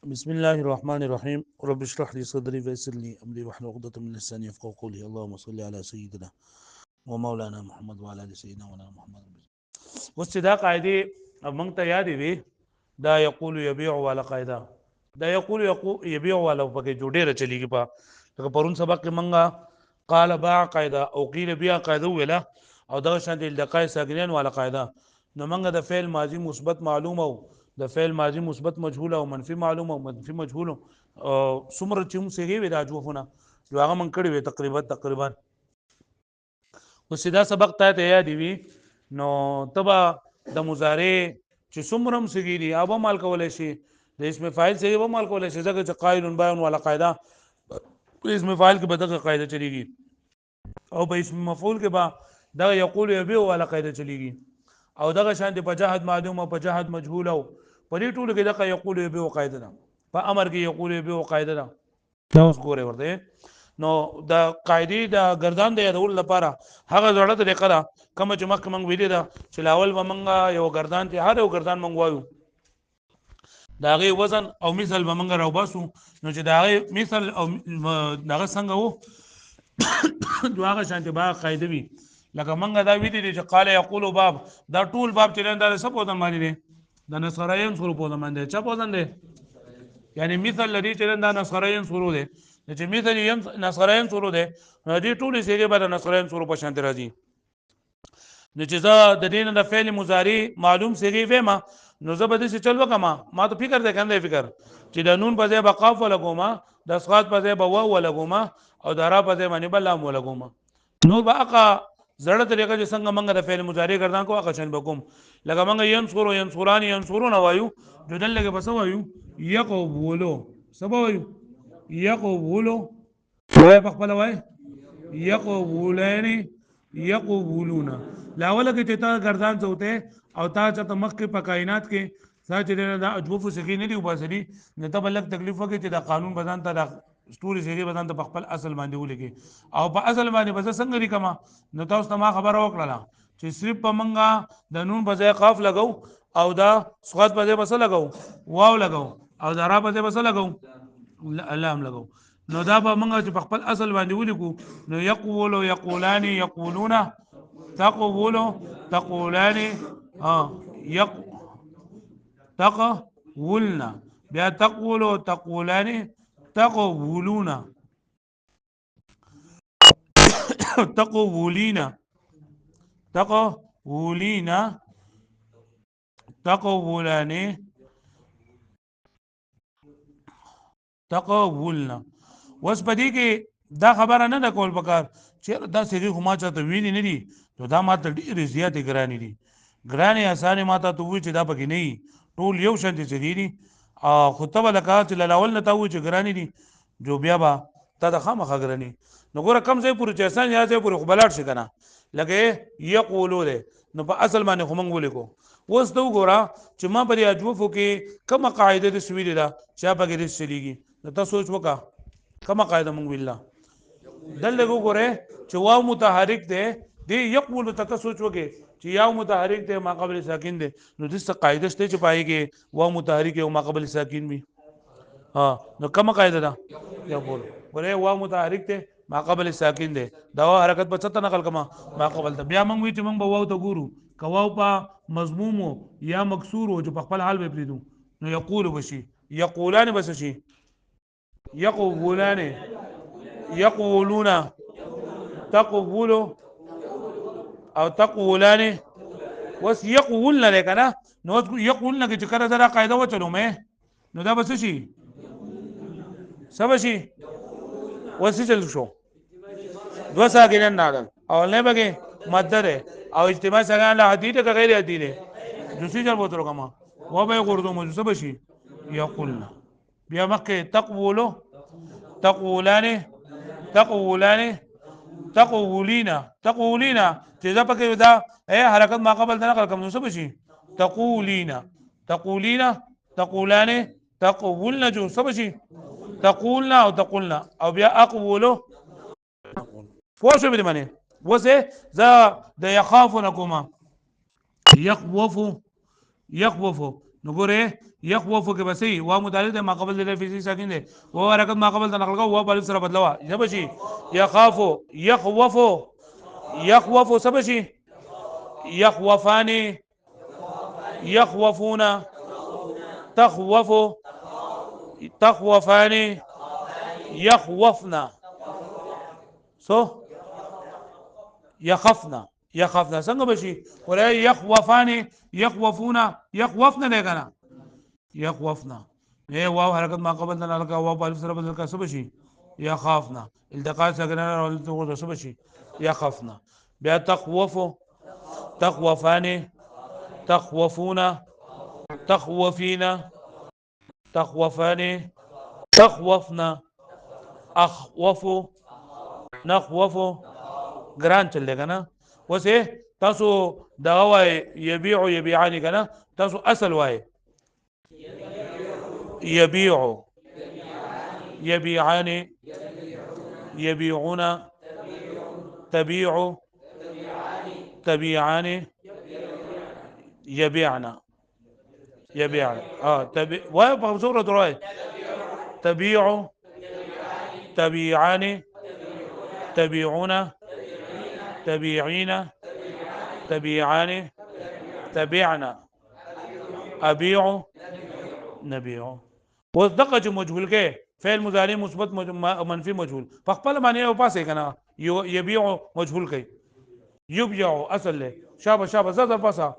بسم الله الرحمن الرحيم رب اشرح لي صدري ويسر لي امري واحلل عقدة من لساني يفقهوا قولي اللهم صل على سيدنا ومولانا محمد وعلى ال سيدنا ومولانا محمد. واستدا قاعده اب من ته یاد وي دا یقول يبيع ولا قاعده دا یقول يبيع ولا پکې جوړه چلیږي په لکه پرون سبق کې منګه قال باع قاعده او قيل بيع قاعده ویلا او دا شان دي الدقای ساکنین ولا قاعده نو منګه د فعل ماضی مثبت معلومه او د فعل ماضی مثبت مجهول او منفي معلومه او منفي مجهول او سمره چې موږ سیږي ودا جوفونه جو هغه من کړی وي تقریبا او سیدا سبق ته یاد وي نو تبا د مضارع چې څومره مسګي دي اوبه مال کولای شي د اسم فاعل سره به مال کولای شي ځکه چې قائل بیان ولا قاعده په اسم فاعل کې به دغه قاعده چلیږي او په اسم مفعول کې به دا یقول یبيع ولا قاعده چلیږي او دغه شان د پجاهد معلومه او پجاهد مجهول او په دې ټولو کې دغه یقول یبيع قاعده ده په امر کې یقول یبيع قاعده ده دا اوس ګوره ورته نو د قاعده د گردان د یادول لپاره هغه ضرورت طریقه ده کوم چې مخکې مونږ ویلي ده چې لاول به مونږ یو گردان ته هر یو گردان مونږ وایو دا غي وزن او مثال به مونږ راو باسو نو چې دا غي مثال او دغه څنګه وو دغه شانته با قاعده وي لکه مونږ دا ویلي دي چې قال یقول باب دا ټول باب چې دا څه په ځان باندې دي د نصرایم سره په ځان باندې چا په ځان دي یعنی مثال لري چې دا نصرایم سره دي چې مثال یم نصرایم سره دي دې ټول سیګه به نصرایم سره په شان راځي نو چې زه د دین د فعل مضارع معلوم سیږي وېما نو زه به دې چل وکما ما ته فکر ده کنده فکر چې د نون په ځای به قاف ولګوما د صاد په ځای به واو ولګوما او د را په ځای باندې بل لام ولګوما نو به اقا زړه طریقه چې څنګه منګه د فعل مضارع ګردان کو اقا شن بکوم لکه منګه ينصرو ينصران ينصرون وایو جدل لګه بس وایو يقبولو سبا وایو يقبولو وای په خپل وای يقبولانی یقبولون لاول کې چې تا گردان څوته او تا چې مخ کې په کائنات کې ساج دې دا اجوف سکی نه دی وباسلی نه ته بلک تکلیف وکړي چې دا قانون بدن ته ستوري سیږي بدن ته خپل اصل باندې ولګي او په اصل باندې بس څنګه لري کما نو تاسو ته ما خبره وکړه چې صرف په منګه د نون په ځای قاف لګاو او دا صاد په ځای بس لګاو واو لګاو او دا را په ځای بس لګاو لام لګاو نو دا به موږ چې په خپل اصل باندې ولیکو نو یقول یقولان یقولون تقول تقولان یق تقولنا بیا تقول تقولان تقولون تقولين تقولين تقولان تقولنا وس پدې کې دا خبره نه ده کول پکار چې دا سړي خو ما چاته ویلي نه دي نو دا ماته ډېرې زیاتې ګرانې دي ګرانې اسانه ماته ته وایي چې دا پکې نه وي ټول یو شان دي چې دي خو ته به لکه چې لاول نه ته وایي چې ګرانې دي جو بیا به تا د خامخا ګرانې نو ګوره کم ځای پورې چې اسان یا ځای پورې خو بلاړ شي که نه لکه یقولو دی نو په اصل باندې خو موږ ولیکو اوس ته وګوره چې ما په دې اجوفو کې کومه قاعده دې سویلې ده چې هغه پکې دې چلیږي نو ته سوچ وکړه کما قاعده مونږ ویلا دلته وګوره چې واو متحرک دی دی یقول ته سوچ وکړه چې یاو متحرک دی ما قبل ساکن دی نو دغه قاعده شته چې پایږي واو متحرک او ما قبل ساکن وي ها نو کما قاعده ده یقول ګوره واو متحرک دی ما قبل ساکن دی دا حرکت په څه نقل کما ما قبل ته بیا مونږ وی چې مونږ به واو ته ګورو کواو په مضموم یا مکسور او چې په خپل حال به پریدو نو یقول وشي یقولان بس شي يقولان يقولون تقول او تقولان وس يقولن لك انا نو يقولن چې کړه دا قاعده وچلو مې نو دا بس شي سب شي وس چل شو دو ساګینن نادل او نه بګه مدره او اجتماع څنګه له حدیث کا غیر حدیث دوسری چل بوترو کما و به غردو مو سب شي يقولن بیا مکه تقولو تقولان تقولان تقولين تقولين چې دا پکې دا حرکت ما قبل نه کړم نو څه بشي تقولين تقولين تقولان تقولن جو څه بشي تقولنا او تقولنا او بیا اقولو فوش به معنی وسه ذا د يخافونكما يخوف يخوف نګوره يخوف کې بسې وا متعلق ما قبل د فزي ساکن دی و حرکت ما قبل د نقل کو و په سره بدلوا جبشي يخافو يخوفو يخوفو سبشي يخوفان يخوفون تخوف تخوفان يخوفنا سو يخفنا يخفنا څنګه بشي ولا يخوفان يخوفون يخوفنا نه کنه يخوفنا ايه واو حرکت ما قبل نه لگا واو الف سره بدل کا سبشي يخافنا التقاء ساكنه او تقول سبشي يخفنا بیا تخوف تخوفان تخوفون تخوفين تخوفان تخوفنا اخوف نخوف ګران چلے کنه وسه تاسو دا وای يبيع يبيعان کنه تاسو اصل وای يبيع يبيعان يبيعون تبيع تبيعان يبيعنا يبيعنا وای په صوره دروي تبيع تبيعان تبيعون تبيعين تبيعان تبيعنا ابيع نبيع وصدقه مجهول کې فعل مضارع مثبت منفي مجهول په خپل معنی او پاسه کنه يبيع مجهول کې يبيع اصل له شابه شابه زړه پاسه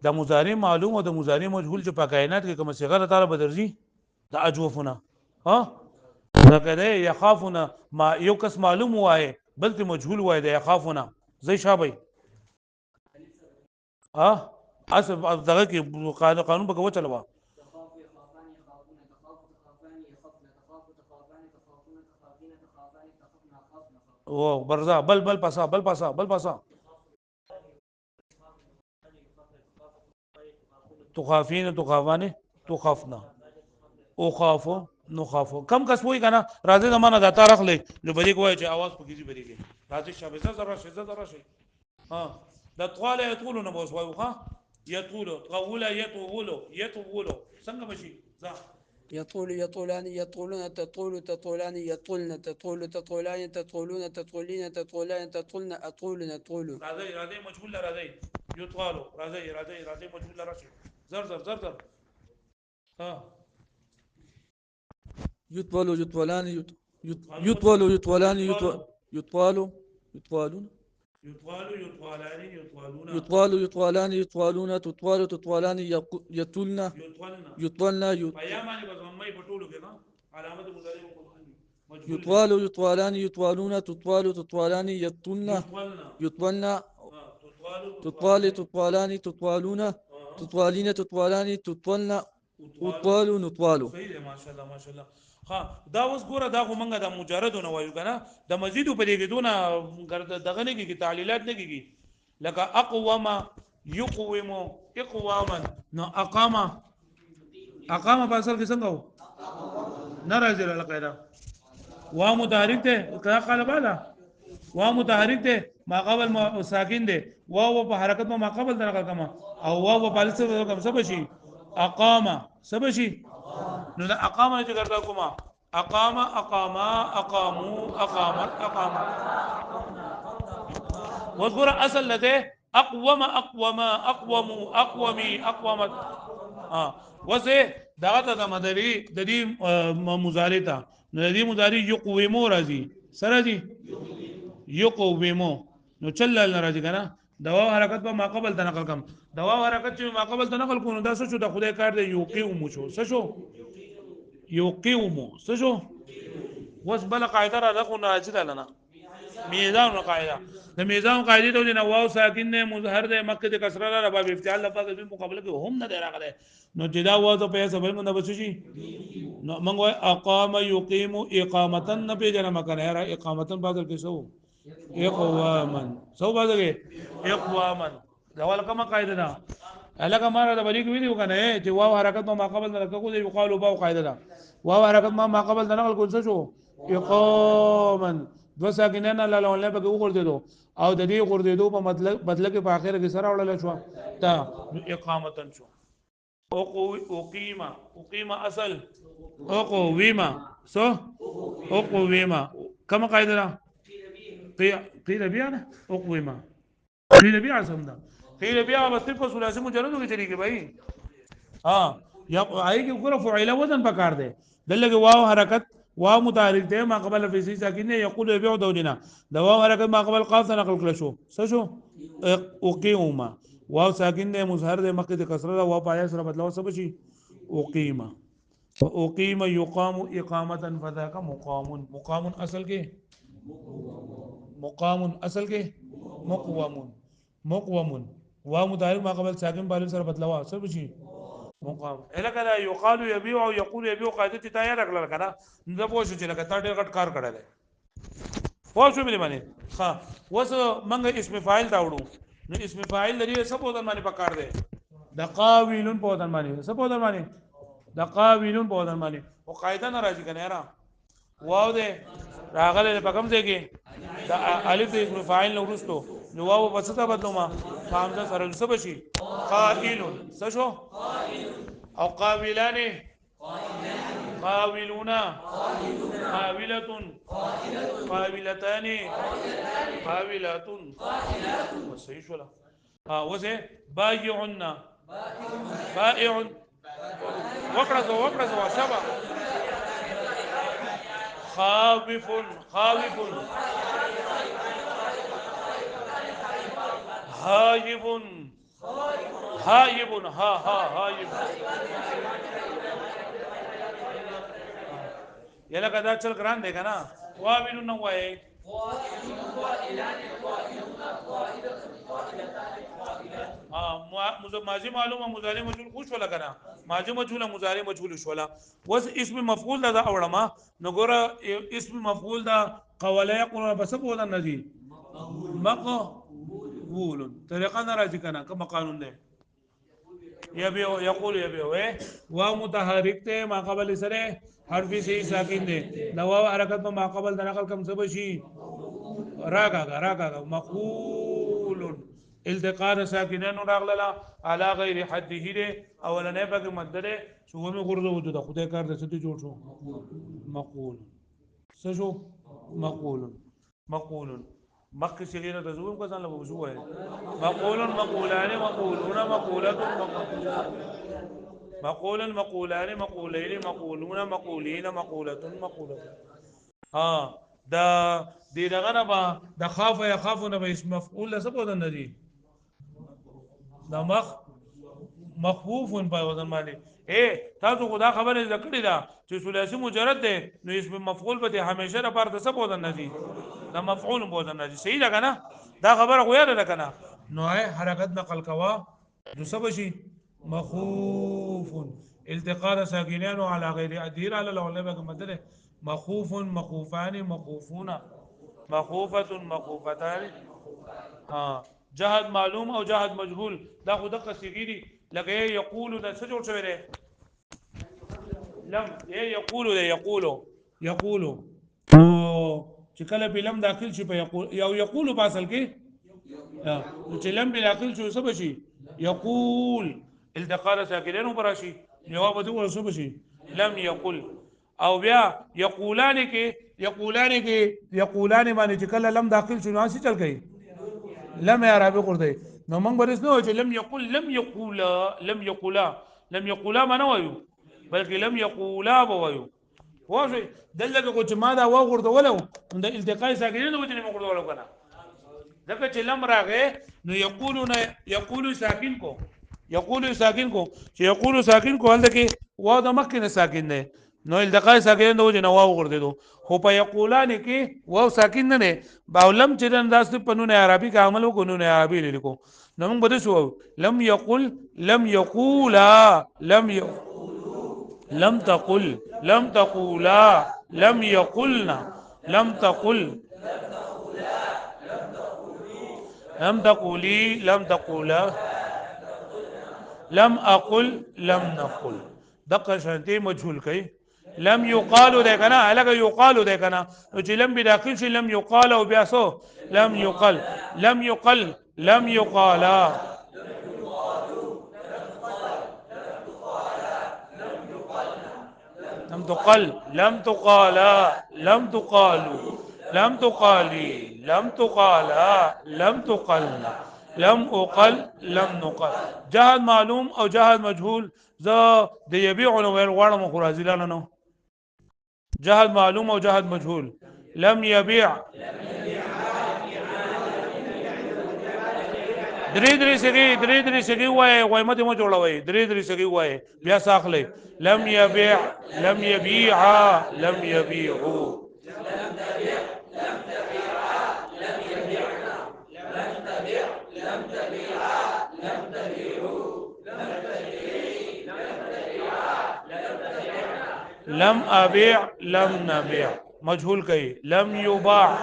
د مضارع معلوم او د مضارع مجهول چې په کائنات کې کوم صيغه تعالی بدرځي د اجوفنا ها لکه ده يخافنا ما یو کس معلوم وای بلکې مجهول وای د يخافنا زي شابه ها اصل دغه کې قانون په کوم چلوا او برزا بل پاسا بل پاسا بل پاسا تخافين تخافان تخافنا اخاف نخاف کم کس وای کنه راځي زمانہ د تا رخ لې جو بری کوی چې आवाज پکې دي بری کې راځي شابه زرا شي ها د طوال يطول نه بوس وای ها يطول طول يطول څنګه بشي ځه يطول يطولان يطولون تطول تطولان يطولن تطول تطولان تطولون تطولين تطولان تطولن أطول نطول راځي مجهول راځي يطول راځي مجهول راځي زر ها يطول يطولان يطول يطولان يطوالون يطوالون تطوالان يطولن يطوالان يطوالون تطوالان يطولن تطوالان تطوالون تطوالين تطوالان تطولن نطوال صحیح ما شاء الله ها دا اوس ګوره دا خو منګه د مجردونه وایو کنه د مزیدو په دې دونه دغه نه کیږي تعلیلات نه کیږي لکه اقوم يقوم اقواما نو اقام په اصل کې څنګه و ناراضي القاعده وا متحرک ته کله قال بالا وا متحرک ته ما قبل ساکن ده واو په حرکت ما قبل درغه کما او واو په لسه کوم څه بشي اقام سبشي نو دا اقامه چې ګرځا کومه اقامه اقامو اقامت واذكر اصل لده اقوم اقومي اقومت وزه دغه د مدري د دې مضارع ته نو د دې مضارع يقومو راځي سره دي يقومو نو چل راځي کنه دوا حرکت په ماقبل ته نقل کم دوا حرکت چې ماقبل ته نقل کو نو دا څه شو د خدای کار دی يقيم شو څه شو يقيم څه شو وس بل قاعده را لغو ناجد لنا میزان قاعده د میزان قاعده ته نه واو ساکن نه مظهر ده مکه د کسره را باب افتعال لفظ په مقابله کې هم نه دی راغله نو جدا واو ته په سبب نه بچی نو موږ اقام يقيم اقامه نه پیژنه مکنه را اقامه بدل کې سو اقواما سو بدل اقواما دا ول کومه قاعده ده الګه ماره د بلی کې ویلو کنه چې واو حرکت ما قبل نه کو دی یقالو باو قاعده ده واو حرکت ما قبل نه نقل کول څه شو اقاما دو ساکنان الله لونه به وګرځیدو او د دې غردیدو په بدله کې په اخر کې سره وړل شو تا اقامتن شو اقیم اصل اقویما سو اقویما كما قاعده ده قيل بيع اقویما قيل بيع سمدا قيل بيع بس په ثلاثي مجرد کې چلیږي بھائی ها یا آئی کې ګوره فعل وزن پکار دی دلته واو حرکت واو متحرک دی ما قبل فی سی ساکن یقول يبيع دولنا دا واو حرکت ما قبل قاف ته نقل کړل شو څه شو اقیما واو ساکن دی مظهر دی مخکې د کسره دا واو پایا سره بدلو څه بشي اقیما اقیم یقام اقامه فذاك مقام اصل کې مقام اصل کې مقوم واو متحرک ما قبل ساکن بالغ سره بدلو څه بشي مقام الکه دا یقال یبيع او یقول یبيع قاعده ته تیار کړل کنه نو پوه شو چې لکه تا ډېر غټ کار کړل پوه شو مې باندې ها وس منګه اسم فاعل دا وړو نو اسم فاعل لري څه په ودان باندې پکار دی د قاویلون په ودان باندې څه په ودان باندې د قاویلون په ودان باندې او قاعده ناراضی کنه یاره واو دې راغله په کوم ځای کې د الف د اسم فاعل نو ورستو نو واو په څه بدلو ما حمزه سره څه بشي قائل څه شو او قابلان قاولون قاولة قاولتان قاولات صحیح شو ها وزه بائعنا بائع وقرز وشبه خاوف خاوف هايب هايب ها هايب یلا کدا چل ګران دی کنه قابلون نو وای ماضی معلومه مضارع مجهول خوش ولا کنه ماضی مجهول مضارع مجهول شولا وس اسم مفعول دا اورما نګوره اسم مفعول دا قوله يقول بس په ودان نزي مقبول طریقه ناراضی کنه کوم قانون دی يبيع يقول يبيع واو متحرك ته ما قبل سره حرف سی ساکن دی دا واو حرکت په ما قبل د نقل کم سبب شي راکا مقبول التقاء ساکنان راغلا على غیر حده دی اولنې پکې مد ده شو مې غرض وجود خدای کار د ستې جوړ شو مقبول څه شو مقبول مخ صغیره تزوم کو ځان له وشو ہے مقولن مقولان مقولون مقولن مقولان مقولين مقولون مقولين مقولة ها دا دې دغه نه با د خاف يخافون به اسم مفعول له څه په ودان دي دا مخفوف په ودان باندې تاسو خدا خبره ذکرې ده چې ثلاثي مجرد ده نو اسم مفعول به همیشه لپاره څه په ودان دي دا مفعول په ودان دي صحیح ده کنه دا خبره خو یاد ده کنه نو حرکت نقل کوا نو څه بشي مخوف التقاء ساكنان على غير ادير على العلماء مدده مخوف مخوفان مخوفون مخوفة مخوفتان جهد معلوم او جهد مجهول دا خو دغه صيغه لکه یقول دا څه جوړ شوی دی لم یقول چې کله په لم داخل شي په یقول په اصل کې چې لم په داخل شي څه بشي یقول التقاء ساکنان براشي جواب ته څه بشي لم یقل او بیا یقولان باندې چې کله لم داخل شي نو څه چل کوي لم عربي قرده نو موږ برس نه چې لم یقولا ما نه وایو بلکې لم یقولا بوایو واښوي دلته کو چې ما دا وا غورده ولو د التقاء ساکنین د وجه نه غورده ولو کنه دغه چې لم راغې نو یقول ساکن کو چې یقول ساکن کو هلته کې وا د مخکې نه ساکن نه نو التقاء ساکنین د وجه نه وا غورده دو خو په یقولان کې واو ساکن نه نه باولم چې انداز په نون عربي کې عمل وکړو نون عربي لیکو نو موږ بده شو لم يقل لم يقولا لم تقل لم تقولا لم يقلنا لم تقل لم تقولي لم تقولا لم اقل لم نقل دقه شانتي مجهول کوي لم يقال ده كنا لك يقال ده كنا چې لم بداخل شي لم يقال او بیا سو لم يقل لم يقل لم يقالا لم تقل لم تقالا لم تقالوا لم تقالي لم تقالا لم تقلنا لم أقل لم نقل جهد معلوم او جهد مجهول ذا د يبيع نو ویل غواړم خو راځي نه جهد معلوم او جهد مجهول لم يبيع درې سګي وای مته مو جوړوي درې سګي وای بیا ساخلې لم يبيع لم يبيع لم يبيعوا لم أبيع لم نبيع مجهول كي لم يباع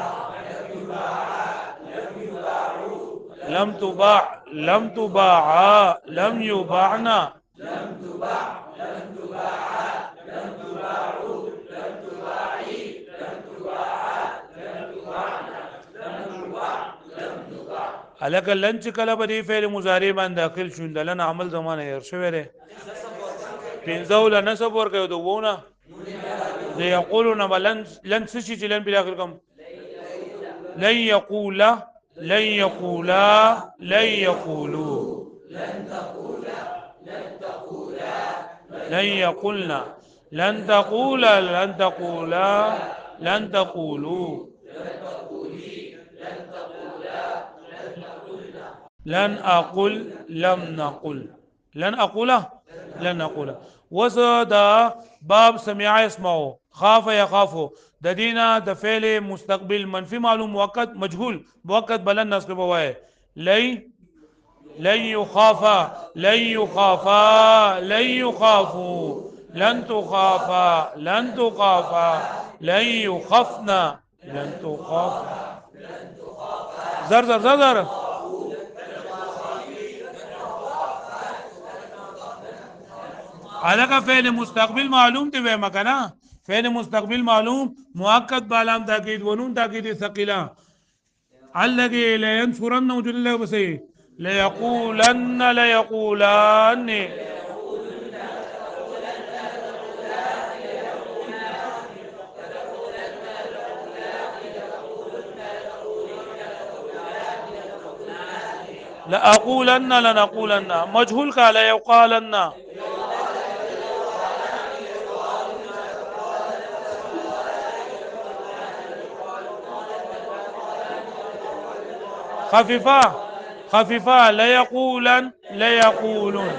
لم تباع لم تباع لم يباعنا الک لنچ کله به فعل مضارع باندې داخل شوند لن عمل زمانه ير شوی ره پنځول نسب ورکو دوونه زي يقولون لن سشي لن بلا كم لن يقول لن يقولا لن يقولوا لن يقولنا لن تقولا لن تقولا لن تقولوا لن أقول لم نقل لن أقول لن نقول وزاد باب سمع يسمعه خاف يخاف ددينا دفعل مستقبل منفي معلوم مؤكد مجهول مؤكد بلن نصب وای لي لن يخافا لن يخافا لن يخافوا لن تخافا لن تخافا لن يخفنا لن تخاف زر زر زر زر علاقه فعل مستقبل معلوم دی وای مکنه فعل مستقبل معلوم مؤكد بالام تاکید ونون تاکید ثقيله الذي لا ينصرن وجل الله بسي ليقولن ليقولن لأقولن لنقولن مجهول کا لا يقالن خفيفة لا يقولن لا يقولون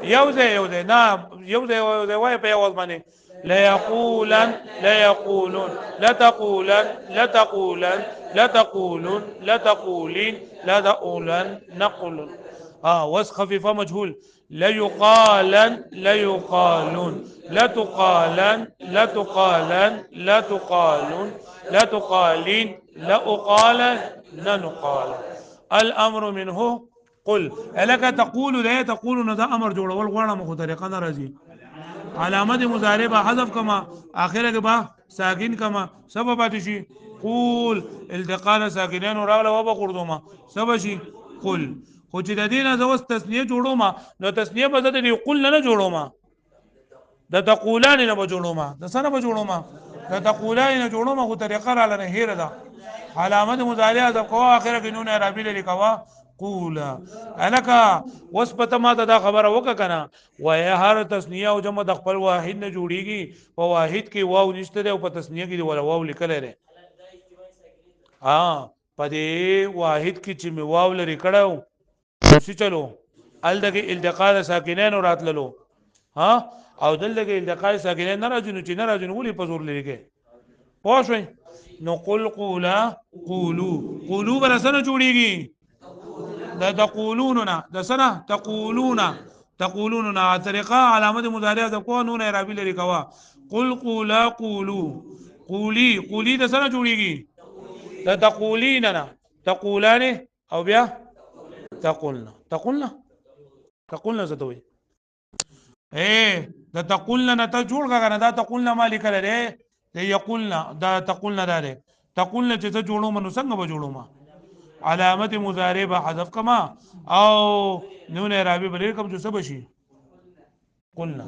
يوزي نعم يوزي واي بيوز ماني لا يقولن لا يقولون لا تقولن لا تقولن لا تقولون لا تقولين لا تقولن نقول وس خفيفة مجهول لا يقالن لا يقالون لا تقالن لا تقالن لا تقالون لا تقالين لا أقالن لا نقال الامر منه قل الک تقول لا تقول نو دا امر جوړول غواړم خو طریقه نه راځي علامه مضارع به حذف کما اخره کې به ساکن کما سبب پاتې شي قول التقاء ساکنین راغله و به قردوما سبب شي قل خو چې د دې نه زوس تسنیه جوړوما نو تسنیه به د دې قل نه جوړوما د تقولان نه به جوړوما د سره به جوړوما د تقولان نه جوړوما خو طریقه را لنه هیر ده علامه مضارع د قوا اخره کې نون عربی لري کوا قولا الکا وسپته ما ته دا خبره وکه کنه وای هر تسنیه او جمع د خپل واحد نه جوړیږي په واحد کې واو نشته او په تسنیه کې ولا واو لیکل لري په دې واحد کې چې می واو لري کړهو څه چلو ال دغه التقاء ساکنین راتللو او دلته التقاء ساکنین نه راځي نو چې نه راځي ولې په زور لري کې پوښوي نو قل قولا قولوا بل سنه جوړیږي د تقولون د سنه تقولون طریقه علامه مضارع د کو نون اعرابی لري کوا قل قولا قولي د سنه جوړیږي د تقولین نه تقولان او بیا تقولنا زتوي دا تقولنا نه ته جوړ کا کنه دا تقولنا ما لیکل دی دا یقولنا دا تقولنا دا دی تقولنا چې ته جوړو منو څنګه به جوړو ما علامت مضارع به حذف کما او نون اعرابي بلې کوم چې څه بشي قلنا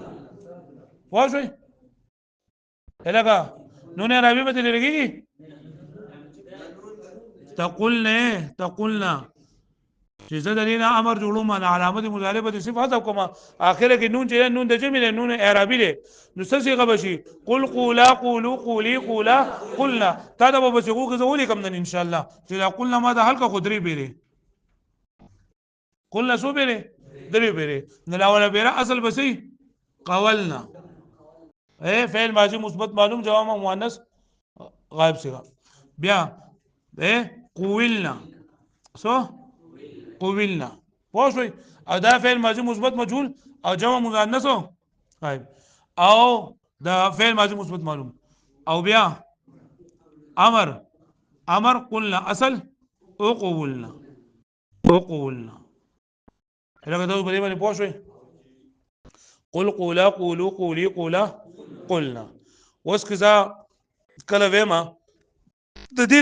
واښوي الګه نون اعرابي به دې لګيږي تقولنا چې زه د دې نه امر جوړوم نه علامت مضارع به صفات او کومه اخره کې نون چې نون د جمع نون اعرابي دی نو څه صيغه بشي قل قولا قولوا قولي قولا قلنا تا دا به صيغو کې زولې کوم نن ان شاء الله چې قلنا ما د حلقه خضري بیره قلنا سو بیره درې بیره نو الاول بیره اصل بسې قولنا فعل ماضي مثبت معلوم جواب مؤنث غائب صيغه بیا قولنا سو قولنا پوښوي او دا فعل ماضي مثبت مجهول او جمع مؤنث غائب او دا فعل ماضي مثبت معلوم او بیا امر قلنا اصل او قولنا لکه دا په دې باندې پوښوي قل قولا قولوا قولي قولا قلنا وسکزا کله وېما د دې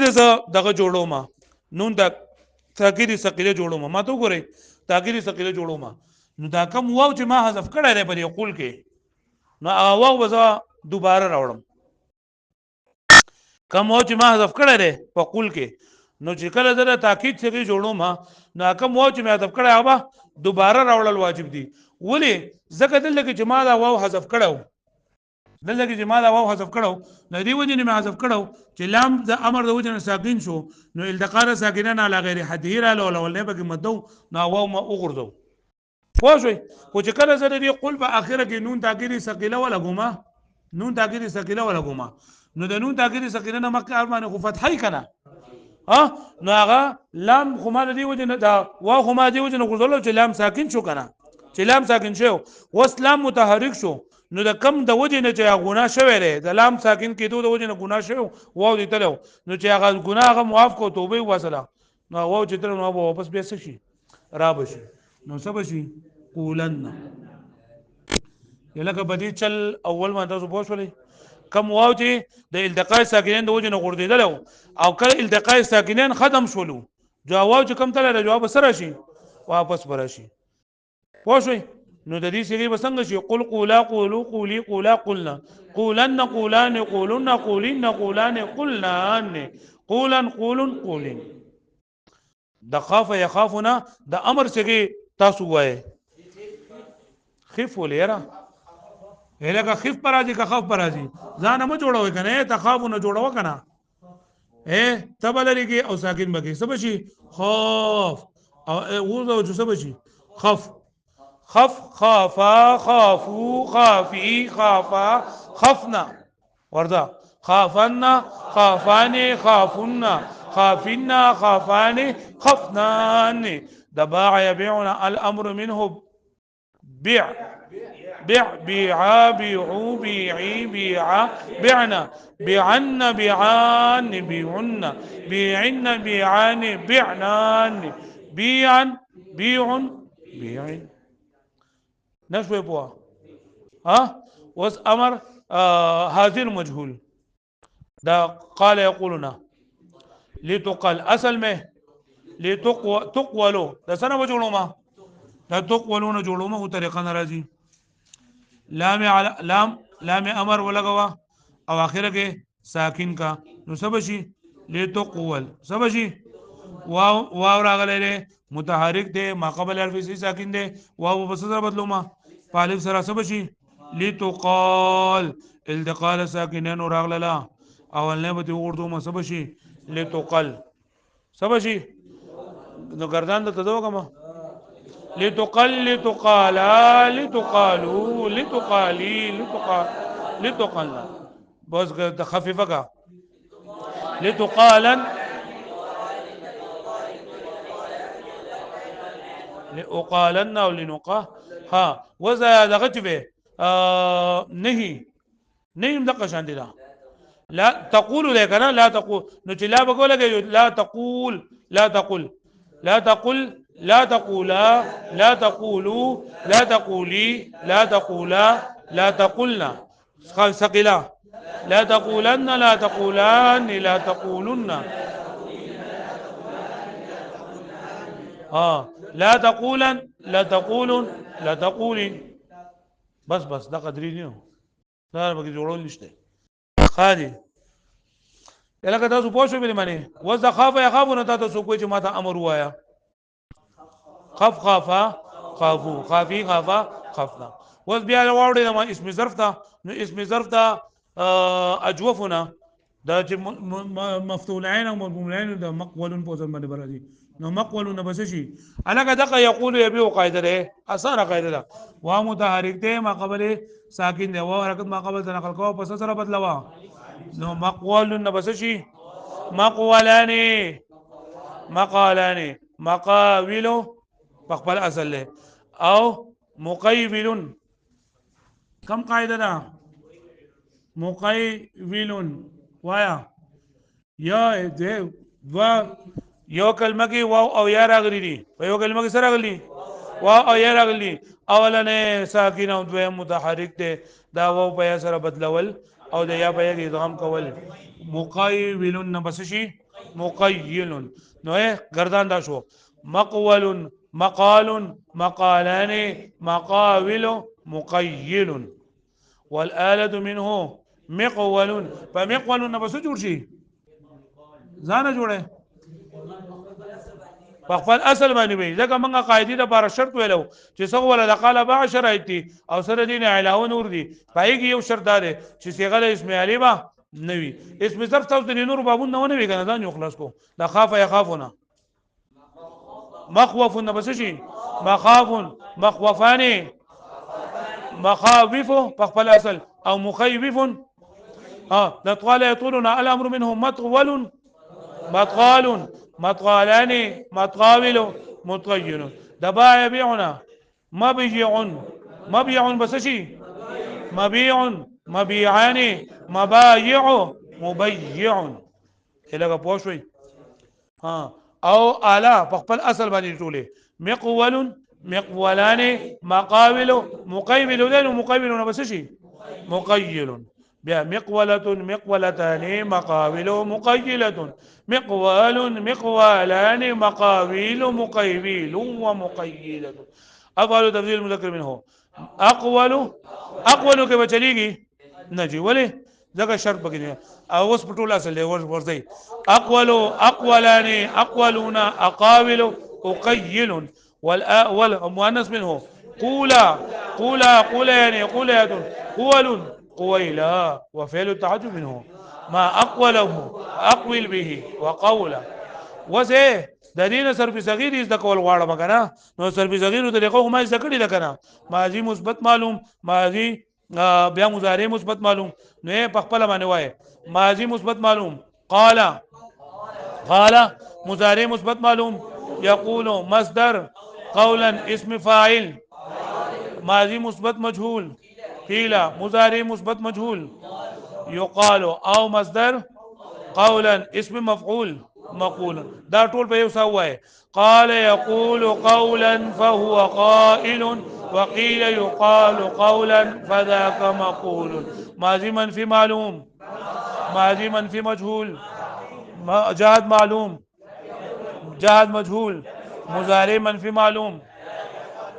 دغه جوړو ما نون د تاکید ثقيله جوړو ما ته وګورئ تاکید ثقيله جوړو ما نو دا کوم واو چې ما حذف کړی دی په یقول کې نو هغه واو وزا دوباره راوړم کوم واو چې ما حذف کړی دی په قول کې نو چې کله زه تاکید ثقيله جوړو ما نو کوم واو چې ما حذف کړی هغه دوباره راوړل واجب دي ولې ځکه دلته کې چې ما دا واو حذف کړو دلته کې چې ما دا واو حذف کړو نو دی وجه نه حذف کړو چې لام د امر د وجه نه ساکن شو نو التقار ساکنان علی غیر حدیه را لول نه بګ مدو نو واو ما وګرځو پوښوي خو چې کله زه دې قل په اخره کې نون تاکید ثقيله ولا ګما نون تاکید ثقيله ولا ګما نو د نون تاکید ثقيله نه مکه ارمانه خو فتحای کنه نو هغه لام خو ما دی وجه نه دا واو خو ما دی وجه نه ګرځول چې لام ساکن شو کنه چې لام ساکن شو وسلام متحرک شو نو د کم د وجه نه چې غنا شوی دی د لام ساکن کېدو د وجه نه ګنا شوی واو دی تلو نو چې هغه ګناه هغه معاف کو توبه وسله نو واو چې تر نو واپس بیا شي را بشي نو سب شي قولن یلکه بدی چل اول ما تاسو پوښولې کم واو چې د التقاء ساکنین د وجه نه غردیدل او کله التقاء ساکنین ختم شولو جواب چې کم تل جواب سره شي واپس برشي پوښوي نو د دې سری بسنګ شي قل قولا قولوا قولي قولا قلنا قولن قولان قولن قولين قولان قلنان قولن قولن قولين د خاف يخافنا د امر سګي تاسو وای خف وليرا هلکه خف پراځي که خف پراځي ځان مو جوړوي کنه تخاف نه جوړو کنه تبلریږي او ساکن بږي سب شي خوف او وو جو سب شي خف خف خافا خافوا خافي خافا خفنا وردا خافنا خافاني خافنا خافنا خافاني خفنان دباع يبيعنا الامر منه بيع بيعا بيعوا بيعي بيعا بعنا بيعن بيعان بيعن بيعن بيعان بيعنان بيعن بيع بيعن نشوي بوا وس امر حاضر مجهول دا قال يقولنا لتقل اصل میں تقولو دا سنه وجوړو ما دا تقولون جوړو ما طریقه ناراضي لام امر ولګوا او اخره کې ساکن کا نو سب شي لتقول سب شي واو راغله متحرک دی ما قبل الف سی ساکن دی واو بس سره بدلو ما الف سره سب شي لتقال التقال ساکنین راغله اول نه به اردو ما سب شي لتقل سب شي نو گردان ته تدو کما لتقل لتقالا لتقالوا لتقالي لتقلنا بس تخففك لتقالا لأقالن او لنقا وزا دغت به نهي مدقه شان دي لا تقول لك انا لا تقول نو چې لا بقول لا تقول لا تقل لا تقل لا تقولا لا تقولوا لا تقولي لا تقولا لا تقلنا ثقيلة لا تقولن لا تقولان لا تقولن لا تقولن لا تقولن لا تقولي بس دا قدرين دا بقى جوړول نشته خالي لکه تاسو پوه شئ بل معنی وز د خاف یا خافو نه تاسو کوی چې ماته امر وایا خف خافا خافو خافي خافا خفنا وز بیا واوړې ما اسم ظرف ته نو اسم ظرف ته اجوفنا دا چې مفتول عین او مضموم عین د مقول په ځم باندې برادي نو مقول نه بس شي الګا دغه یقول یبي قاعده ده اسانه قاعده ده وا متحرک ده ما قبل ساکن ده و حرکت ما قبل نقل کو پس سره بدلوا نو مقول نه بس شي مقولان مقالان مقاول فقبل اصل له او مقيبل كم قاعده ده مقيبل وایا یا دې و یو کلمه کې واو او یا راغلي دي په یو کلمه کې سره راغلي واو او یا راغلي اولنه ساکن او دویم متحرک ده دا واو په یا سره بدلول او د یا په یا ادغام کول مقیل نه بس شي مقیل نو گردان دا شو مقول مقال مقالان مقاول مقيل والآلة منه مقول فمقول نه بس جوړ شي ځان جوړه په خپل اصل باندې وي ځکه موږ قاعده لپاره شرط ویلو چې څو ولا قال با شرایط او سره دین علاوه نور دي پایږي یو شرط ده چې صيغه اسم علی با نوي اسم ظرف تاسو د نور بابونه نه وي کنه ځان یو خلاص کو لا خاف يخافنا مخوف بس شي مخاف مخوفان مخاوف په خپل اصل او مخيف نطال يطولنا الامر منهم مطول مطال مطالان مطاول مطيل دبا يبيعنا مبيع بس شي مبيع مبيعان مبايع مبيع الهغه پوښوي او اعلی په خپل اصل باندې ټوله مقول مقولان مقاول مقيبل دين مقيبل بس شي مقيل بیا مقولة مقولتان مقاول مقيلة مقوال مقوالان مقاويل مقيبيل ومقيلة أفعل تفضيل المذكر منه أقول كيف چليږي نجي ولي ځکه شرط بګنی او اوس په ټول اصل دی ورځي اقولان اقولون اقاول اقيل والمؤنث منه قولان قولات قويلا وفعل التعجب منه ما اقوله اقول به وقولا وزه د دین صرف صغیر د کول غواړم کنه نو صرف صغیر د دغه ما ذکر دي کنه ماضی مثبت معلوم ماضی بیا مضارع مثبت معلوم نو په خپل باندې وای ماضی مثبت معلوم قال مضارع مثبت معلوم يقول مصدر قولا اسم فاعل ماضی مثبت مجهول قيل مضارع مثبت مجهول يقال او مصدر قولا اسم مفعول مقول دا ټول په یو سوای قال يقول قولا فهو قائل وقيل يقال قولا فذاك مقول ماضي منفي معلوم ماضي منفي مجهول جهاد معلوم جهاد مجهول مضارع منفي معلوم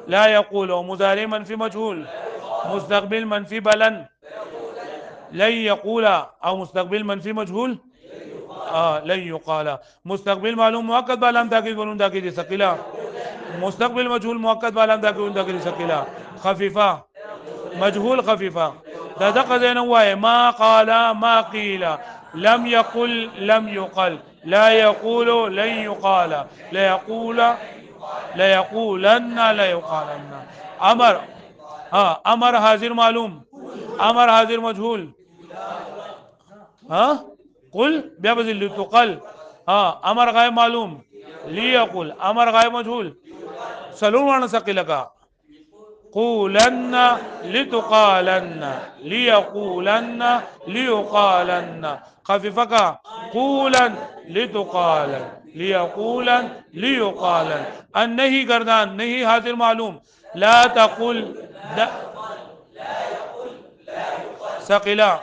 لا يقول مضارع منفي مجهول مستقبل منفي بلن لن يقول او مستقبل منفي مجهول لن يقال مستقبل معلوم مؤكد بعلامه تاكيد ونون تاكيد ثقيله مستقبل مجهول مؤكد بعلامه تاكيد ونون تاكيد ثقيله خفيفه مجهول خفيفه دا دقه زين وای ما قال ما قيل لم يقل لم يقل لا يقول لن يقال لا يقول لا يقولن لا يقالن امر امر حاضر معلوم امر حاضر مجهول قل بیا بذل تقل امر غائب معلوم ليقل امر غائب مجهول سلون وانا ثقيلك قولن لتقالن ليقولن ليقالن خفيفك قولا لتقالن ليقولا ليقالا. النهي گردان نهي حاضر معلوم. لا تقل ثقلا.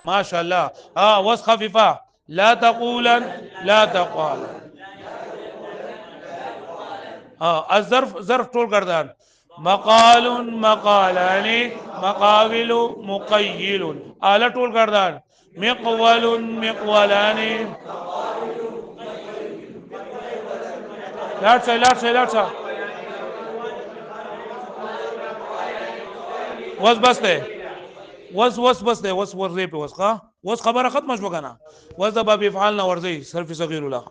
ما شاء الله. وصف خفيفة. لا تقولا لا تقال. الظرف ظرف طول گردان. مقال مقالان مقابل مقيل. آلة طول گردان. مقول مقولان. لاړ شه وس بس ده وس بس ده وس ورزي په وس خبره ختمه شو کنه. وس د باب افعالنا ورزي صرف صغير لا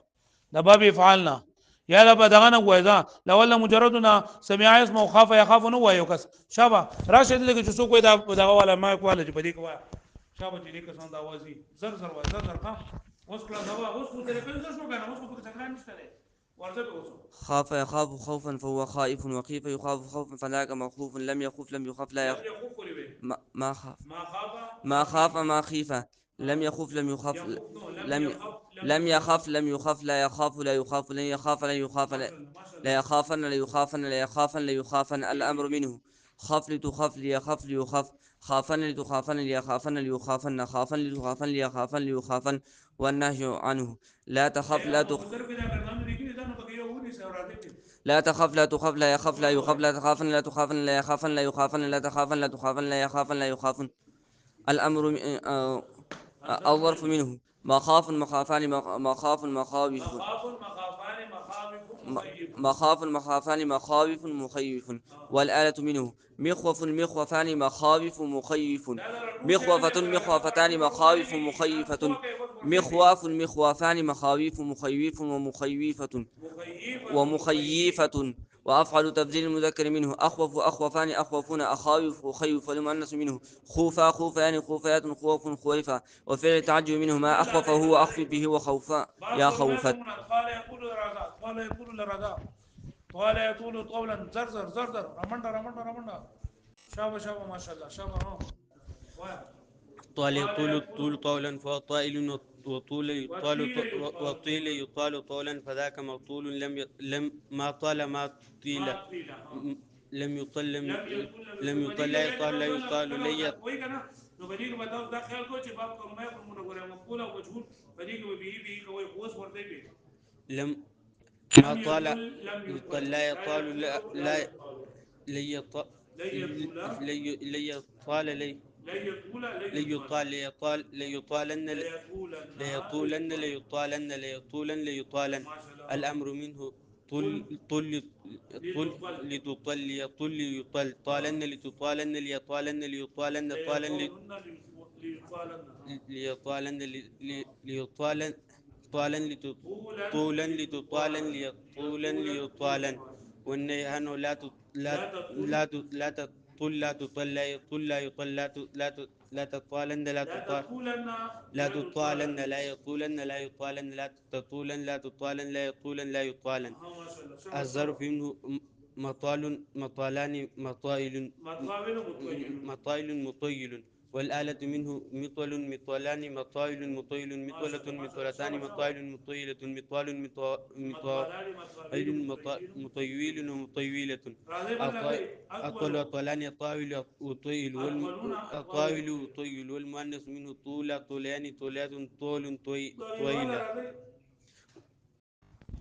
د باب افعالنا يا لا بدغنا وایدا لولا مجردنا سمع اسمه خاف يخاف نو وایو کس شابه راشد لګ چې څوک دا دغه والا ما کواله چې بدی کوا شابه چې دې کسان دا وازي زر زر وای زر زر ښه وس کلا دا وس کو تل په شو کنه وس کو څنګه نشته ورزه به وسو. خاف يخاف خوفا فهو خائف، وخيف يخاف خوفا فذاك مخوف، لم يخف لم يخف لا يخف. ما خاف ما خاف ما خيف، لم يخف لم يخف لم يخف لم يخف لا يخاف لا يخاف لن يخاف لن يخاف لا يخافن لا يخافن لا يخافن لا يخافن الأمر منه. خف لتخف ليخف ليخف، خافن لتخافن ليخافن ليخافن، خافن لتخافن ليخافن ليخافن، والنهي عنه. لا تخف لا تخف لا تخف لا تخف لا يخف لا يخف، لا تخافن لا تخافن لا يخافن لا يخافن لا تخافن لا تخافن لا يخافن لا يخافن الأمر الظرف منه. مخاف مخافان مخاف مخاوف مخاف مخافان مخاوف مخيف. والآلة منه. مخوف مخوفان مخاوف مخيف، مخوفة مخوفتان مخاوف مخيفة، مخواف مخوافان مخاويف مخيف ومخيفة ومخيفة. وأفعل تبذير المذكر منه. أخوف أخوفان أخوفون أخاوف أخيف. والمؤنث منه. خوفا خوفان خوفات خوف خويفا. وفعل التعجب منه. ما أخوف هو أخف به وخوفا يا خوفت. طال يطول طولا زرزر زرزر رمندا شابه ما شاء الله شابه طال يطول طول طولا فهو طائل، وطول يطال وطيل يطال طولا فذاك مطول. لم ما طال ما طيل لم يطل لم يطل لا يطال لا يطال لي. وای کنه نو بدیګ بتاو دا خیال کو چې باب کومه کومه غره مقوله او مجهول بدیګ به کوي اوس ورته به لم ما طال يطل لا يطال لا لي يطال لي يطال ليطالن ليطالن الأمر منه. طل ليطل طالن لتطالن ليطالن ليطالن طالن لتطالن ليطالن. والنهي لا تطل لا تطل لا يطل لا يطل لا تطالن لا تطالن لا يطولن لا يطالن لا تطولن لا تطالن لا يطولن لا يطالن. الظرف منه. مطال مطالان مطائل مطيل. والآلة منه. مطل مطلان مطائل مطيل مطولة مطولتان مطائل مطيلة مطال مطيل ومطيلة. أطول أطولان طاول وطيل الطاول وطيل. والمؤنث منه طول طولان طولات طول طويلة.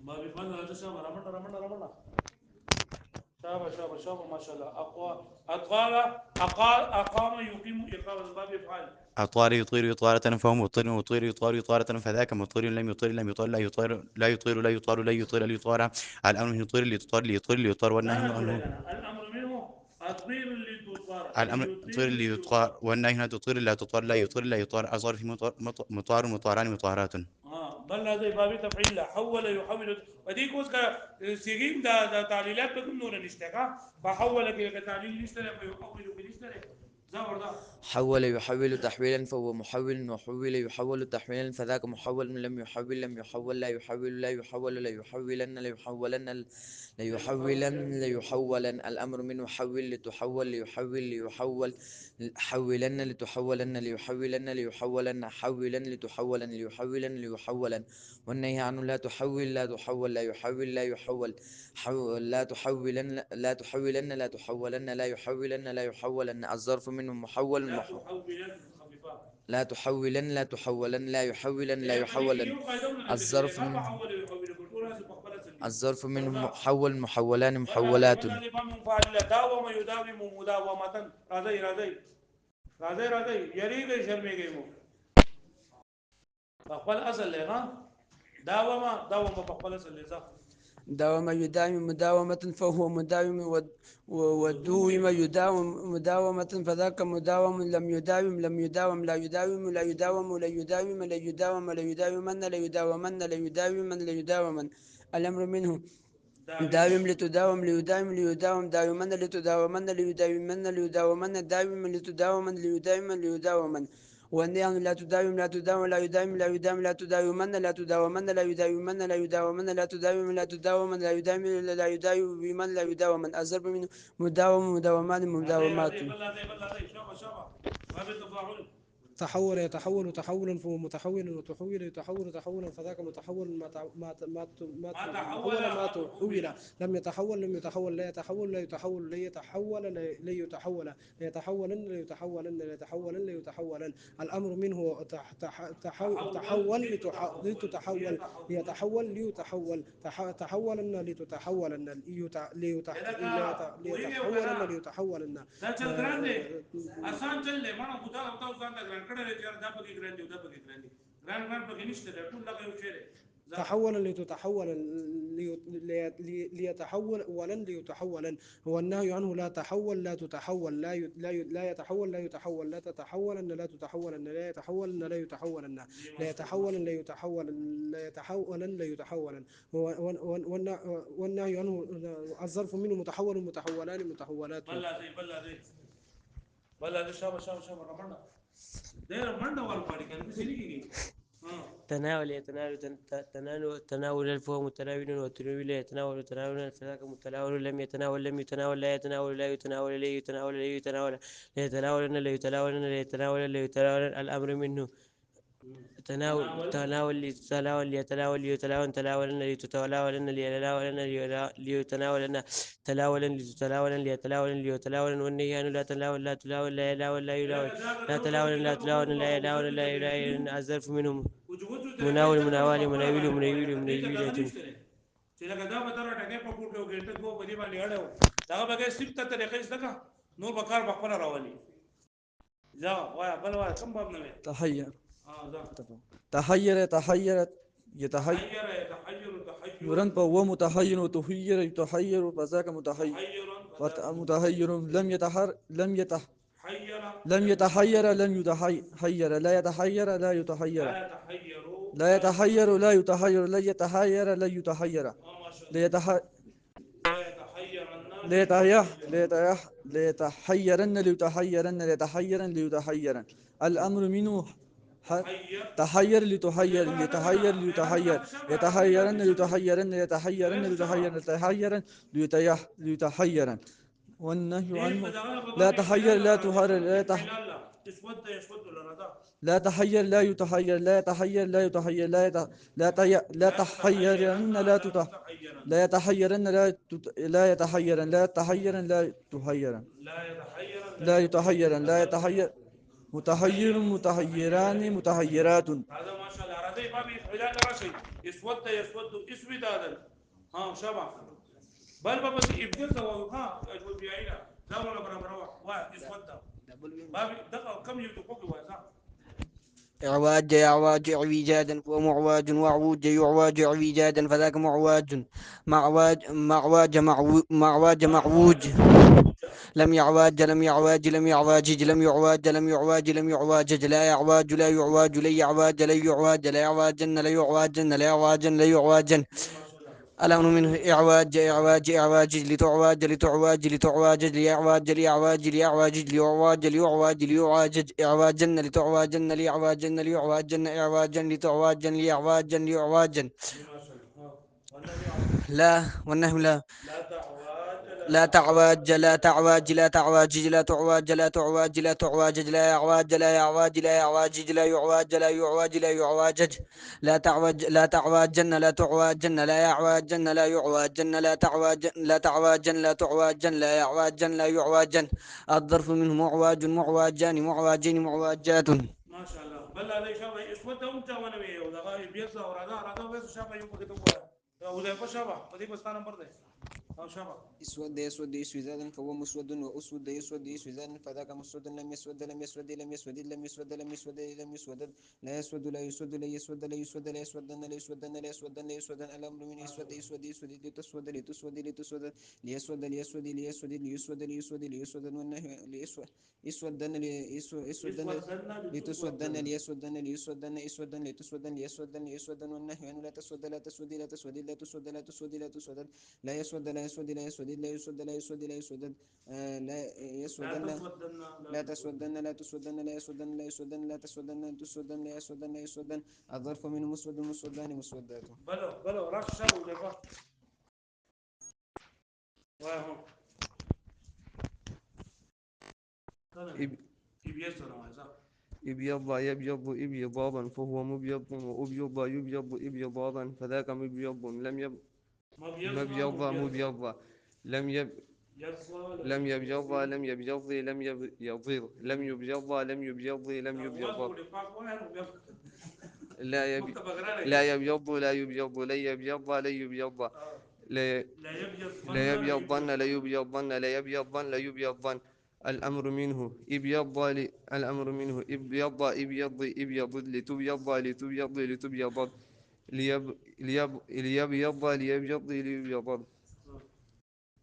ما بيفعل هذا شابه رمنا شابه ما شاء الله أقام يقيم إقامة ما بيفعل. أطار يطير إطارة فهو مطير وطير يطار إطارة فذاك مطير. لم يطير لم يطار لا يطير لا يطير لا يطار لا يطير لا يطار. الأمر يطير ليطار ليطير ليطار والنهي عنه. الأمر منه الطير لتطار الأمر يطير ليطار والنهي لا تطير لا تطار لا يطير لا يطار. أصار في مطار مطاران مطارات. بل هذا باب تفعيل حول يحول وديك وسكا سيجيم دا تعليلات بكم نور نشتكى فحول كي تعليل نشتري فيحول كي نشتري حول يحول تحويلا فهو محول، وحول يحول تحويلا فذاك محول، لم يحول لم يحول، لا يحول لا يحول، لا يحولن لا يحولن، لا يحولن لا يحولن، الأمر منه حول لتحول ليحول ليحول، حولن لتحولن ليحولن ليحولن، حولن لتحولن ليحولن ليحولن، والنهي عنه لا تحول لا تحول لا يحول لا يحول، لا تحولن لا تحولن لا تحولن لا يحولن لا يحولن، الظرف منه محول لا تحولن لا تحولن لا يحولن لا يحولن، الظرف منه محول محولان محولات. داوم يداوم مداومة راځي یریږي شرمېږي مو په خپل اصل له داوم په خپل اصل له داوم يداوم مداومة فهو مداوم، ودوم يداوم مداومة فذاك مداوم، لم يداوم لم يداوم لا يداوم لا يداوم لا يداوم لا يداوم لا يداومن لا يداومن لا يداومن لا يداومن، الأمر منه داوم لتداوم ليداوم ليداوم داومن لتداومن ليداومن ليداومن داوم لتداومن ليداومن ليداومن، والنهي لا تداوم لا تداوم لا يداوم لا يداوم لا تداومن لا تداومن لا يداومن لا يداومن لا تداوم لا تداوم لا يداوم لا يداوم لا يداومن، الضرب منه مداوم مداومان مداومات. تحول يتحول تحولا فهو متحول، وتحول يتحول تحولا فذاك متحول، ما تحول لم يتحول لم يتحول، لا يتحول لا يتحول، لا يتحول لا يتحول، لا يتحولن لا يتحولن لا يتحولن لا يتحولن، الأمر منه تحول لتتحول، ليتحول ليتحول، تحولن لتتحولن ليتحولن ليتحولن. آسان چل له مانو بودا او ځان د ګران کړه لري دا پکې ګران دی دا پکې ګران دی ګران پکې نشته ټول لګي یو شی تحولا لتتحولا ليتحول ولن ليتحولا، هو النهي عنه لا تحول لا تتحول، لا يتحول لا يتحول، لا تتحولن لا تتحولن، لا يتحولن لا يتحولن، لا يتحولن لا يتحولن، لا يتحولن لا يتحولن، والنهي عنه الظرف منه متحول متحولان متحولات. بل شابه رمضان ده رمضان ولا باري كان بيسيري تناول تناول الفهم متناول، والتناول يتناول تناولا فذاك متناول، لم يتناول لم يتناول لا يتناول لا يتناول لا يتناول لا يتناول لا يتناول لا يتناول لا يتناول لا يتناول، الأمر منه تناول ليتناول ليتناول ليتناول تناولا ليتناولا ليتناولا تناولا لتتناولا ليتناولا ليتناولا، والنهي عنه لا تناول لا تناول لا يناول لا يناول لا تناول لا تناول لا يناول لا يناول، الظرف منهم مناول مناول مناول مناول مناول چې لکه دا به تر ټکه په کوټو کې ټکو په دې باندې اړه دا به کې سپت طریقې څخه نور بکار بخبر راولي ځا وای بل وای کوم باب نه تحير ځا تحير يتحير يتحير يرن فهو متحير، وتحير يتحير فذاك متحير، متحير لم يتحير لم يتحير لم يتحير، لا يتحير لا يتحير، لا يتحير لا يتحير، لا يتحير لا يتحير، ليتحيرن ليتحيرن ليتحيرن ليتحيرن، الأمر منه تحير لتحير ليتحير ليتحير، يتحيرن ليتحيرن يتحيرن ليتحيرن ليتحيرن، والنهي عنه لا تحير لا تحير لا تحير لا يتحير لا يتحير لا يتحير لا تحيرن لا يتحيرن لا يتحيرن لا تحيرن لا تحيرن لا يتحيرن لا يتحير متحير متحيران متحيرات. هذا ما شاء الله راضي بابي خلال راسي يسود اسود هذا ها شبع بل بابا ابدل تو ها اجل بيعينا لا ولا برا واحد يسود بابي دقه كم يتفوق واسع إعواج يعواج اعوجاجا ومعواج، وعوج يعواج اعوجاجا فذاك معواج، معواج معووج، لم يعواج لم يعواج لم يعواجج لم يعواج لم يعواج لم يعواجج، لا يعواج لا يعواج لا يعواج لا يعواج لا يعواجن لا يعواجن لا يعواجن لا يعواجن، الأمر منه إعواج إعواج إعواج لتعواج لتعواج لتعواج ليعواج ليعواج ليعواج ليعواج ليعواج ليعواج إعواجن لتعواجن ليعواجن ليعواجن إعواجا لتعواجن ليعواجا ليعواجن لا والنهي لا لا تعواج لا تعواج لا تعواج لا تعواج لا تعواج لا تعواج لا يعواج لا يعواج لا يعواج لا يعواج لا يعواج لا يعواج لا تعواج لا تعواجن لا تعواجن لا يعواجن لا يعواجن لا تعواجن لا تعواجن لا تعواجن لا يعواجن لا يعواجن الظرف منه معواج معواجان معواجين معواجات ما شاء الله بل هذا شابه اسود ده انت وانا بيه وده غايب بيزا ورا رضا بس شابه يوم كده هو وده شابه ودي بس انا برضه اه شابه اسود يسود اسودا فهو مسود واسود يسود اسودا فذاك مسود لم يسود لم يسود لم يسود لم يسود لم يسود لم يسود لا يسود لا يسود لا يسود لا يسود لا يسودن لا يسودن لا يسودن لا يسودن الامر من يسود يسود يسود لتسود لتسود لتسود ليسود ليسود ليسود ليسود ليسود ليسود والنهي ليسود يسودن ليسودن لتسودن ليسودن ليسودن يسودن لتسودن ليسودن ليسودن والنهي أن لا تسود لا تسود لا تسود لا تسود لا تسود لا تسود لا يسود لا يسود لا يسود لا يسود لا يسود لا يسود لا يسودن لا تسودن لا تسودن لا يسودن لا يسودن لا تسودن لا تسودن لا يسودن لا يسودن الظرف من مسود مسودان مسودات بلو راس شابه وده فا واهم يبيزا انا عايز ابيض يبيض ابيضابا فهو مبيض وابيض يبيض ابيضابا فذاك مبيض لم يب ما بيزا مبيض مبيض لم يب لم يبيض لم يبيض لم يبيض لم يبيض لم يبيض لم يبيض لا يبي لا يبيض لا يبيض لا يبيض لا يبيض لا لا يبيضن لا يبيضن لا يبيضن لا يبيضن الأمر منه إبيض الأمر منه إبيض إبيض إبيض لتبيض لتبيض لتبيض ليبيض ليبيض ليبيض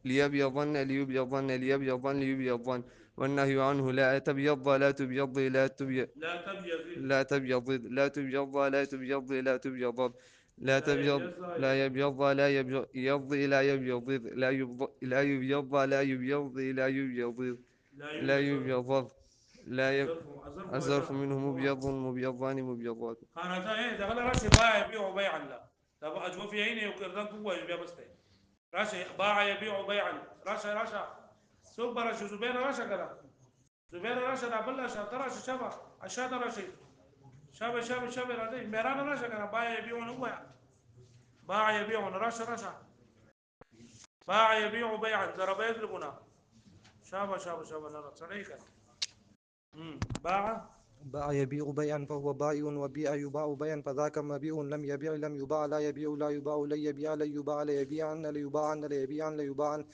ليبيضن ليبيضن ليبيضن ليبيضن والنهي عنه لا تبيض لا تبيض لا تبيض لا تبيض لا تبيض لا تبيض لا تبيض لا تبيض لا يبيض لا يبيض لا يبيض لا يبيض لا يبيض لا يبيض لا يبيض لا يبيض لا يب الظرف منه مبيض مبيضان مبيضات انا تا دغلا راشي باع يبيع بيعا لا طب اجوا في عيني وكردان قوه يبيع بس راشي باع يبيع بيعا راشا سوق راشي زبير راشا كذا زبير راشا لا بلا شا ترى شبا اشاد راشي شبا راشي ميران راشا كذا باع يبيع هو باع يبيع راشا باع يبيع بيعا ضرب يضربنا شابا لا صحيح باع باع يبيع بيعا فهو بائع وبيع يباع بيعا فذاك مبيع لم يبيع لم يباع لا يبيع لا يباع لا يبيع لا يباع لا يبيعن لا يباعن لا يبيعن لا يباعن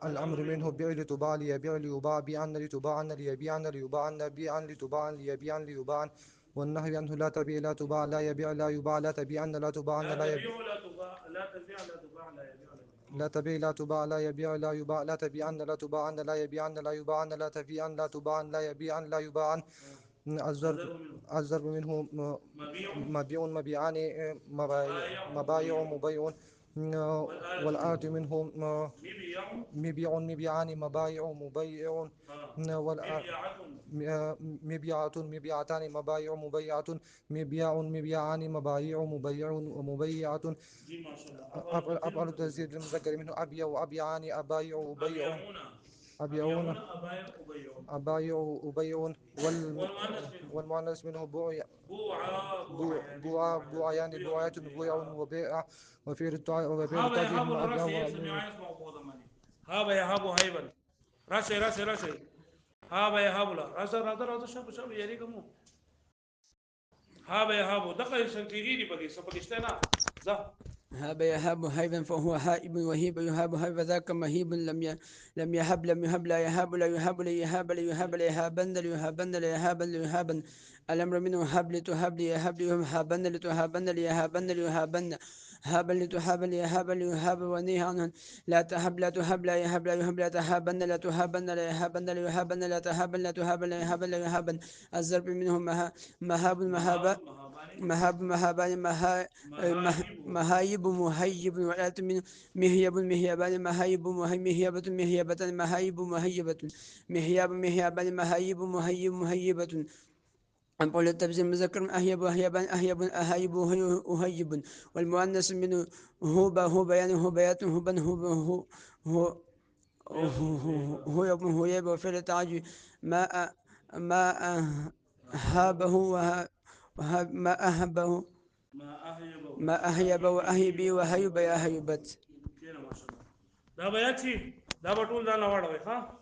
الأمر منه بيع لتباع ليبيع ليباع بيعن لتباعن ليبيعن ليباعن بيعا لتباعن ليبيعن ليباعن والنهي عنه لا تبيع لا تباع لا يبيع لا يباع لا تبيعن لا تباعن لا يبيع لا تباع لا تبيع لا تباع لا يبيع لا تبيع لا تباع لا يبيع لا يباع لا تبيعن لا تباعن لا يبيعن لا يباعن لا تبيعن لا تباعن لا يبيعن لا يباعن الضرب منه مبيع مبيعان مبايع مبيع والآت منه مبيع مبيعان مبايع مبيع مبيعة مبيعتان مبايع مبيعة مبيع مبيعان مبايع مبيع ومبيعة أفعل تزيد المذكر منه أبيع وأبيعان أبايع أبيع أبيعون أبايع أبيع والمؤنث منه بوع بوعيان بوعية بويع وبيع وفي رتاجهم أبيع هابا يا هابو هيبا راشي هابا يا هابولا راشا شاب يريك مو هابا يا هابو دقا سنتيجيني بقي سبقشتنا ذا هاب يهاب هيبا فهو هائب وهيب يهاب هيب ذاك مهيب لم يهب لا يهاب لا يهاب لا يهاب لا يهاب لا يهابن لا يهابن لا يهابن لا يهابن الأمر منه هب لتهب ليهب ليهابن لتهابن ليهابن ليهابن هاب لتهاب ليهاب ليهاب ونهى عنه لا تهب لا تهب لا يهب لا يهب لا تهابن لا تهابن لا يهابن لا يهابن لا تهابن لا تهابن لا يهابن لا يهابن الزرب منه مهاب مهابان مهاب مهابان مهايب مهيب والآية من مهيب مهيبان مهايب مهيبة مهيبتان مهايب مهيبة مهياب مهيابان مهايب مهيب مهيبة. قول التبذير مذكر أهيب أهيبان أهيب أهيب أهيب والمؤنث منه هوبا هوبيان هوبيات هوبا هو هو هو هو يب وفعل تعجب ما ما أهابه ما أهبه ما أهيب وأهيبي وهيب يا هيبت. دا به یاد شي دا به ټول ځان لا واړوي ها